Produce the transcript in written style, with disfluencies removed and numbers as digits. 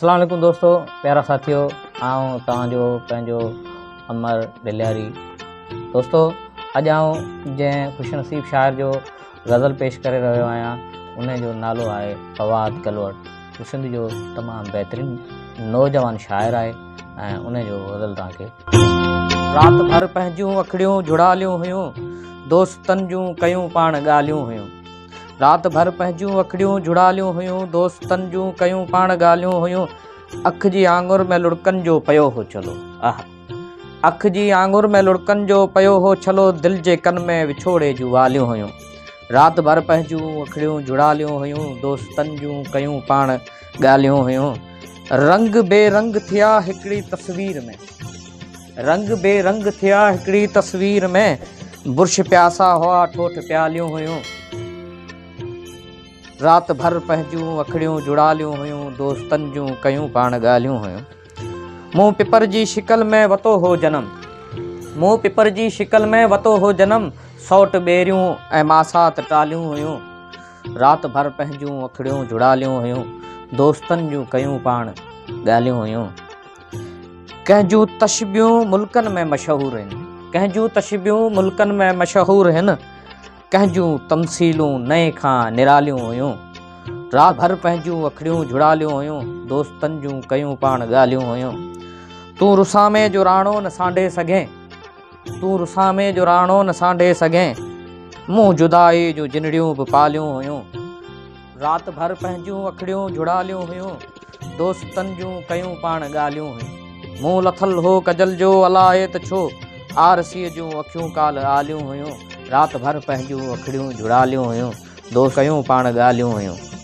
अस्सलाम वालेकुम दोस्तों, प्यारा साथियों, आऊँ तव्हांजो पंहिंजो अमर डिलियारी। दोस्तों, अॼु आऊं जंहिं ख़ुशनसीब शाइर जो गज़ल पेश करे रहियो आहियां उन जो नालो आहे फवाद कलवट। हू सिंध जो तमामु बहितरीनु नौजवान शाइर आहे ऐं उन जो गज़ल तव्हांखे। राति भर पंहिंजूं अखिड़ियूं जुड़ालियूं हुयूं, दोस्तनि जूं कयूं पाण ॻाल्हियूं हुयूं। रात भर पंहिंजूं अखिड़ियूं जुड़ालियूं हुयूं, दोस्तनि जूं कयूं पाण ॻाल्हियूं हुयूं। अख जी आंगुर में लुड़कनि जो पियो हो चलो, अख जी आंगुर में लुड़कनि जो पियो हो छलो, दिलि जे कन में विछोड़े जूं वालियूं हुयूं। रात भर पंहिंजूं अखिड़ियूं जुड़ालियूं हुयूं, दोस्तनि जूं कयूं पाण ॻाल्हियूं हुयूं। रंग बेरंग थिया हिकिड़ी तस्वीर में, रंग बेरंग थिया हिकिड़ी तस्वीर में, बुर्श प्यासा हुआ ठोठ प्यालियूं हुयूं। रात भर पंहिंजूं अखिड़ियूं जुड़ालियूं हुयूं, दोस्तनि जूं कयूं पाण ॻाल्हियूं हुयूं। मूं पिपर जी शिकल में वतो हो जनम, मूं पिपर जी शिकल में वतो हो जनम, सौट ॿेरियूं ऐं मासात टालियूं हुयूं। रात भर पंहिंजूं अखिड़ियूं जुड़ालियूं हुयूं, दोस्तनि जूं कयूं पाण ॻाल्हियूं हुयूं। कंहिंजूं तशबियूं मुल्कनि में मशहूरु आहिनि, कंहिंजूं तशबियूं मुल्कनि में मशहूरु आहिनि, कंहिंजूं तमसीलूं नए खां निरालियूं हुयूं। रात भर पंहिंजूं अखिड़ियूं जुड़ालियूं हुयूं, दोस्तनि जूं कयूं पाण ॻाल्हियूं हुयूं। तूं रुसामे जो राणो न सांढे सघें, तूं रुसामे जो राणो न सांढे सघें, मूं जुदाई जूं जिनड़ियूं बि पालियूं हुयूं। रात भर पंहिंजूं अखिड़ियूं जुड़ालियूं हुयूं, दोस्तनि जूं कयूं पाण ॻाल्हियूं हुयूं। मूं लथल हो कजल जो अलाए त छो, आरसीअ जूं अखियूं काल आलियूं हुयूं। रात भर पंहिंजूं अखिड़ियूं जुड़ालियूं हुयूं, दोस्त कयूं पाण ॻाल्हियूं हुयूं।